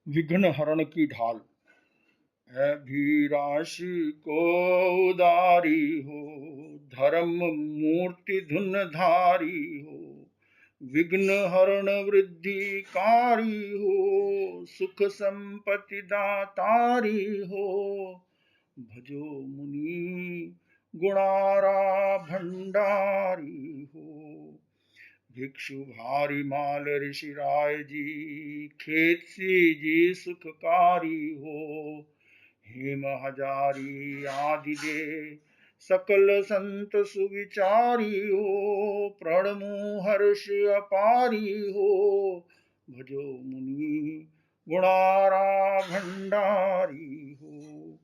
विघ्न हरण की ढाल है भी राशि को उदारी हो, धर्म मूर्ति धुन धारी हो, विघ्न हरण वृद्धिकारी हो, सुख संपत्ति दातारी हो, भजो मुनि गुणारा भंडारी हो। भिक्षु भारी माल ऋषि राय जी, खेतसी जी सुखकारी हो, हेम हजारी आदि दे सकल संत सुविचारी हो, प्रणमु हर्ष अपारी हो, भजो मुनि गुणारा भंडारी हो।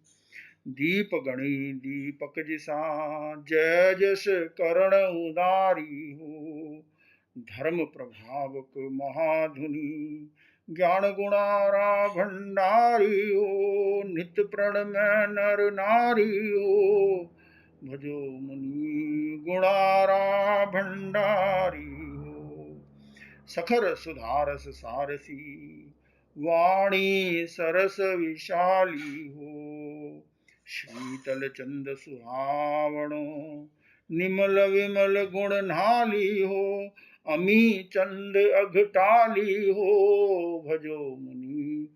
दीप गणी दीपक जिसा, जय जस करण उदारी हो, धर्म प्रभावक महाधुनि, ज्ञान गुणारा भंडारी हो, नित्य प्रण में नर नारी हो, भजो मुनि गुणारा भंडारी हो। सखर सुधारस सारसी, वाणी सरस विशाली हो, शीतल चंद सुहावणो, निमल विमल गुण नाली हो, अमी चंद अघटाली हो, भजो मुनि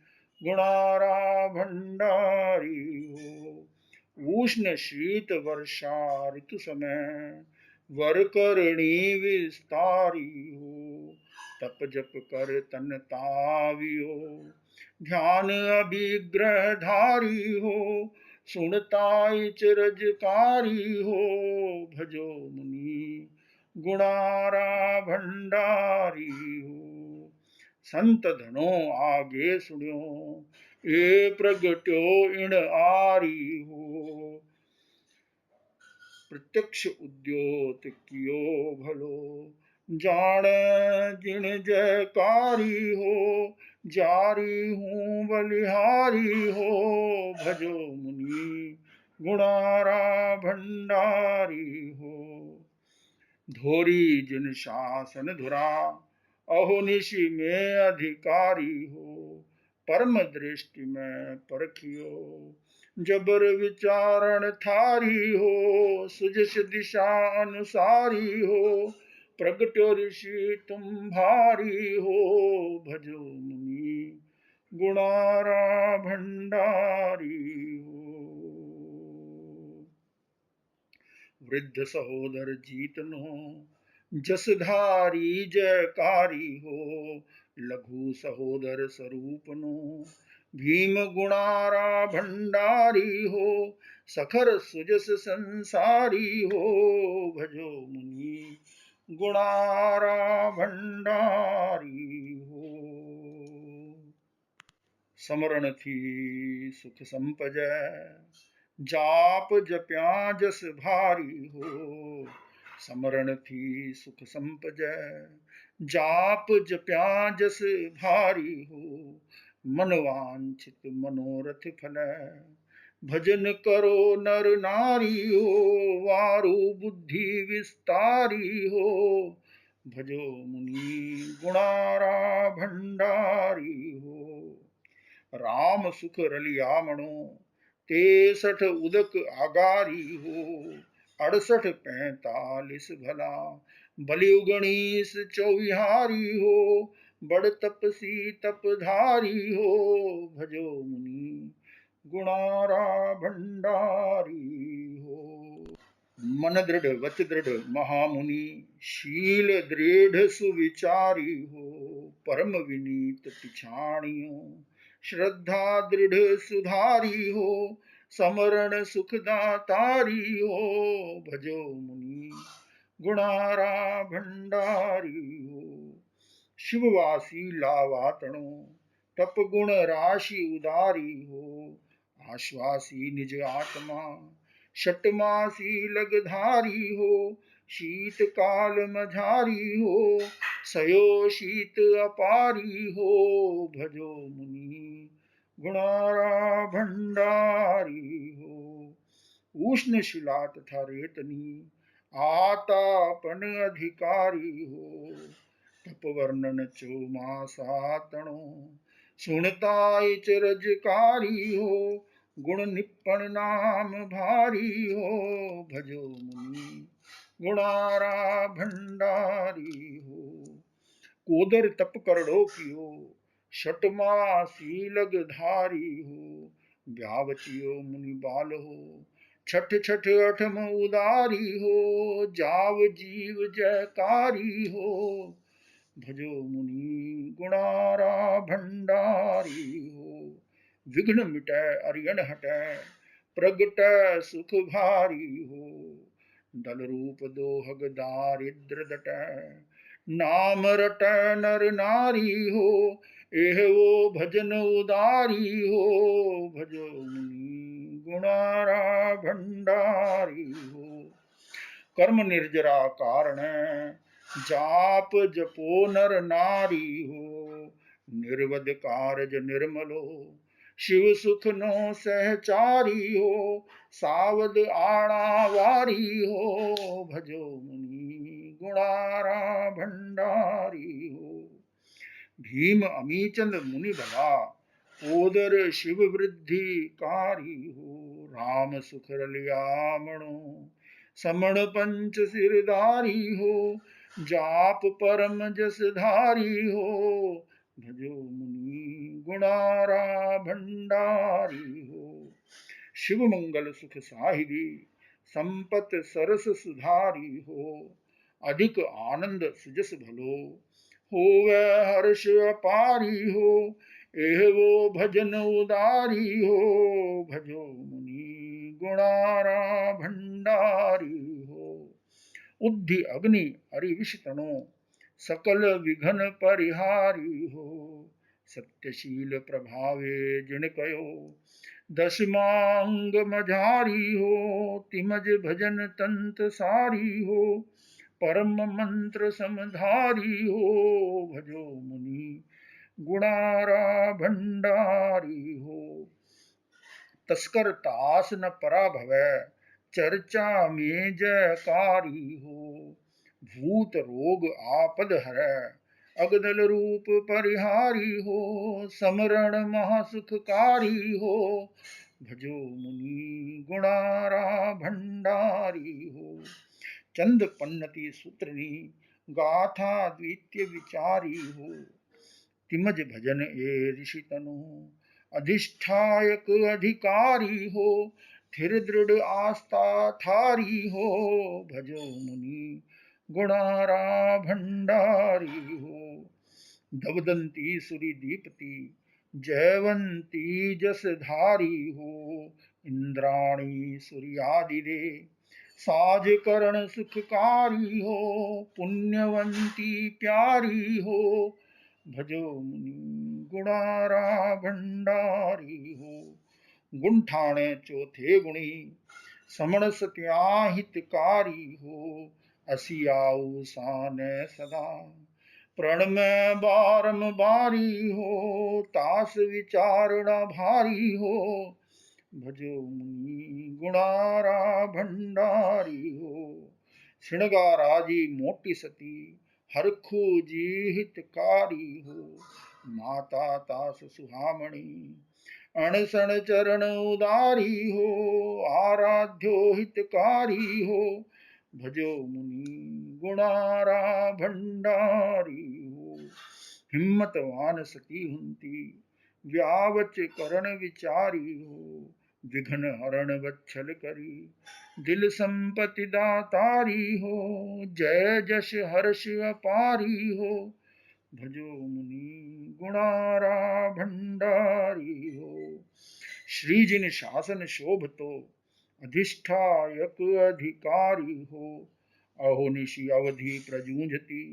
गुणारा भंडारी हो। उष्ण शीत वर्षा ऋतु समय, वर करणी विस्तारी हो, तप जप कर तन तावियो, ध्यान अभिग्रह धारी हो, सुनताई चिरजकारी हो, भजो मुनि गुणारा भंडारी हो। संत धनो आगे सुनियो, ए प्रगट्यो इन आरी हो, प्रत्यक्ष उद्योत कियो भलो, जान जिन जयकारी हो, जारी हूँ बलिहारी हो, भजो मुनि गुणारा भंडारी हो। धोरी जिन शासन धुरा, अहोनिशि में अधिकारी हो, परम दृष्टि में परखियो, जबर विचारण थारी हो, सुजस दिशा अनुसारी हो, प्रगट्यो ऋषि तुम भारी हो, भजो मुनि गुणारा भंडारी हो। वृद्ध सहोदर जीतनो, जसधारी जयकारी हो, लघु सहोदर स्वरूपनो, भीम गुणारा भंडारी हो, सखर सुजस संसारी हो, भजो मुनि गुणारा भंडारी हो। समरण थी सुख संपजै, जाप जप्या जस भारी हो, समरण थी सुख संपजै, जाप जप्या जस भारी हो, मन वांछित मनोरथ फलै, भजन करो नर नारी हो, वारु बुद्धि विस्तारी हो, भजो मुनि गुणारा भंडारी हो। राम सुख रलियामणो, 63 उदक आगारी हो, 68 45 भला, बलियु गणेश चौहारी हो, बड़ तपसी तपधारी हो, भजो मुनि गुणारा भंडारी हो। मन दृढ़ वच दृढ़ महामुनि, शील दृढ़ सुविचारी हो, परम विनीत पिछाणियो, श्रद्धा दृढ़ सुधारी हो, समरण सुखदातारी हो, भजो मुनि गुणारा भंडारी हो। शिववासी लावातणो, तप गुण राशि उदारी हो, आश्वासी निज आत्मा, षटमासी लगधारी हो, शीत काल मझारी हो, सयो शीत अपारी हो, भजो मुनि गुणारा भंडारी हो। उष्ण शिला तथा रेतनी, आतापन अधिकारी हो, तप वर्णन चौमासा तणो, सुनताई चरजकारी हो, गुण निपण नाम भारी हो, भजो मुनि गुणारा भंडारी हो। कोदर तप करड़ो कियो, शटमासी लग धारी हो, ब्यावचियो मुनि बाल हो, छठ छठ अठम उदारी हो, जाव जीव जयकारी हो, भजो मुनि गुणारा भंडारी हो। विघ्न मिटै अरियन हटै, प्रगटै सुख भारी हो, दल रूप दोहग दारिद्र दटै, नाम रटै नर नारी हो, एह वो भजन उदारी हो, भजो मुनि गुणारा भंडारी हो। कर्म निर्जरा कारण, जाप जपो नर नारी हो, निर्वध कारज निर्मलो, शिव सुख नो सहचारी हो, सावध आड़ा वारी हो, भजो मुनि गुणारा भंडारी हो। भीम अमीचंद मुनि भला, ओदर शिव वृद्धि कारी हो, राम सुख रलिया मणो, समण पंच सिरधारी हो, जाप परम जस धारी हो, भजो मुनि गुणारा भंडारी हो। शिव मंगल सुख साहिबी, संपत सरस सुधारी हो, अधिक आनंद सुजस भलो, होवे हर्ष अपारी हो, एह वो भजन उदारी हो, भजो मुनि गुणारा भंडारी हो। उद्धि अग्नि अरि विष तनो, सकल विघन परिहारी हो, सत्यशील प्रभावे जिन कयो, दशमांग मझारी हो, तिमज भजन तंत सारी हो, परम मंत्र समधारी हो, भजो मुनि गुणारा भंडारी हो। तस्कर तास न परा भवै, चर्चा में जयकारी हो, भूत रोग आपद हरै, अगदल रूप परिहारी हो, समरण महासुखकारी हो, भजो मुनि गुणारा भंडारी हो। चंद पन्नति सूत्रनी, गाथा द्वितीय विचारी हो, तिमज भजन ए ऋषि तनु, अधिष्ठायक अधिकारी हो, थिर दृढ़ आस्था थारी हो, भजो मुनि गुणारा भंडारी हो। दबदंती सुरी दीप्ति, जयवंती जस धारी हो, इंद्राणी सूर्यादि दे, साज करण सुखकारी हो, पुण्यवंती प्यारी हो, भजो मुनि गुणारा भंडारी हो। गुण ठाणे चौथे गुणी, समण सत्याहितकारी हो, असियाऊ साने सदा, प्रण में बारम बारी हो, तास विचारणा भारी हो, भजो मुनि गुणारा भंडारी हो। श्रृंगाराजी मोटी सती, हरखू जी हितकारी हो, माता तास सुहामणी, अणसण चरण उदारी हो, आराध्यो हितकारी हो, भजो मुनि गुणारा भंडारी हो। हिम्मतवान सती हुंती, व्यावच करण विचारी हो, विघ्न हरण वच्छल करी, दिल संपत्ति दातारी हो, जय जश हर्ष अपारी हो, भजो मुनि गुणारा भंडारी हो। श्री जिन शासन शोभतो, अधिष्ठायक अधिकारी हो, अहोनिशि अवधि प्रजूझती,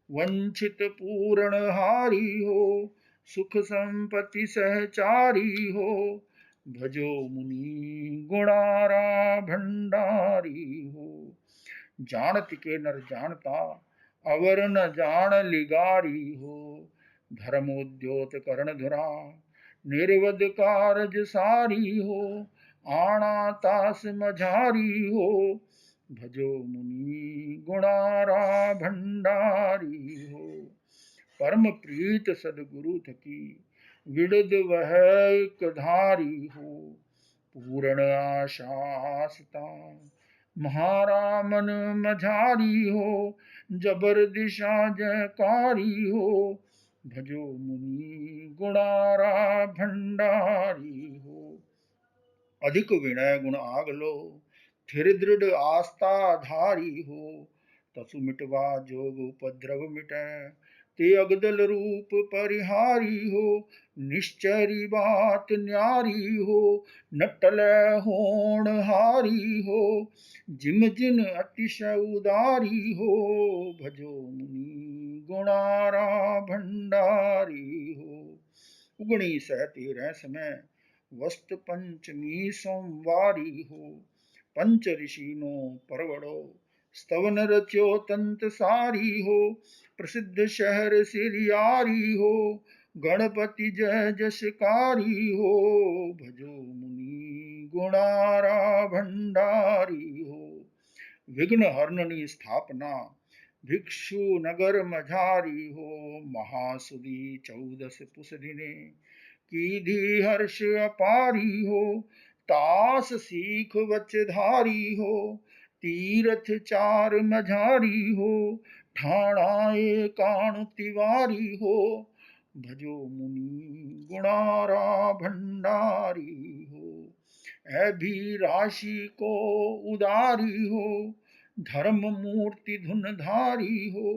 वंचित पूर्ण हारी हो, सुख संपत्ति सहचारी हो, भजो मुनि गुणारा भंडारी हो। जानत के नर जानता, अवर न जान लिगारी हो, धर्मोद्योत करण धुरा, निर्वध कारज सारी हो, आना तास मझारी हो, भजो मुनि गुणारा भंडारी हो। परम प्रीत सदगुरु थकी, विड़द वह एक धारी हो, पूर्ण आशास्ता महारामन मझारी हो, जबर दिशा जयकारी हो, भजो मुनि गुणारा भंडारी हो। अधिक विनय गुण आग लो, फिर दृढ़ आस्था धारी हो, तसु मिटवा जोग उपद्रव मिटै, ते अगदल रूप परिहारी हो, निश्चरी बात न्यारी हो, न टलै होणहारी हो, जिम जिन अतिशय उदारी हो, भजो मुनि गुणारा भंडारी हो। उगणी सहती समय वस्त पंचमी सोमवारी हो, पंच ऋषिनो परवड़ो स्तवन रच्यो तंत सारी हो, प्रसिद्ध शहर सिरियारी हो, गणपति जय जसकारी हो, भजो मुनि गुणारा भंडारी हो। विघ्न हरणनी स्थापना भिक्षु नगर मझारी हो, महासुदी 14 पुस दिने कीधी हर्ष अपारी हो, तास सीख वचधारी हो, तीरथ 4 मझारी हो, ठाणा एकाण तिवारी हो, भजो मुनि गुणारा भंडारी हो। अभी राशि को उदारी हो, धर्म मूर्ति धुनधारी हो,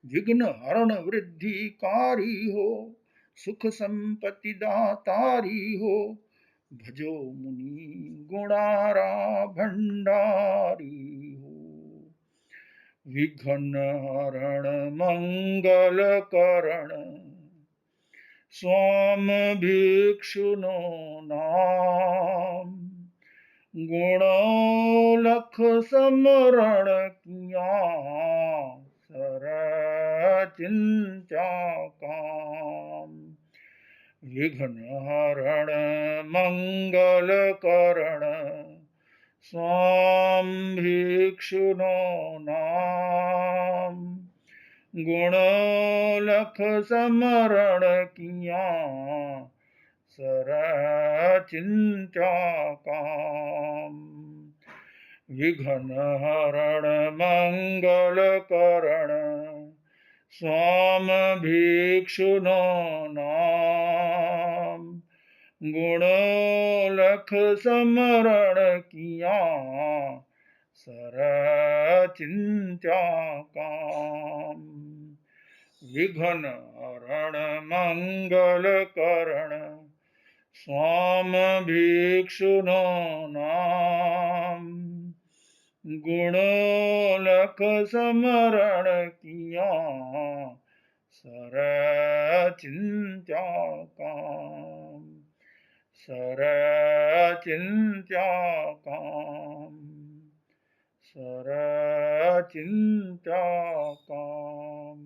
विघ्न हरण वृद्धिकारी हो, सुख संपत्ति दातारी हो, भजो मुनि गुणारा भंडारी हो। विघ्न हरण मंगल करण स्वाम भिक्षुनो नाम, गुणोलख समरण किया सर चिंचा काम। विघ्न हरण मंगल करण स्वाम भिक्षुनो नाम, गुणोलख समरण किया सर चिंचा काम। विघ्न हरण मंगल करण स्वाम भिक्षुनो नाम, गुणोलख समरण किया सर चिंचा काम। विघ्न हरण मंगल करण स्वाम भिक्षुनो नाम, गुणोलख समरण किया सर चिंचा काम, सर चिंचा काम, सर चिंचा काम।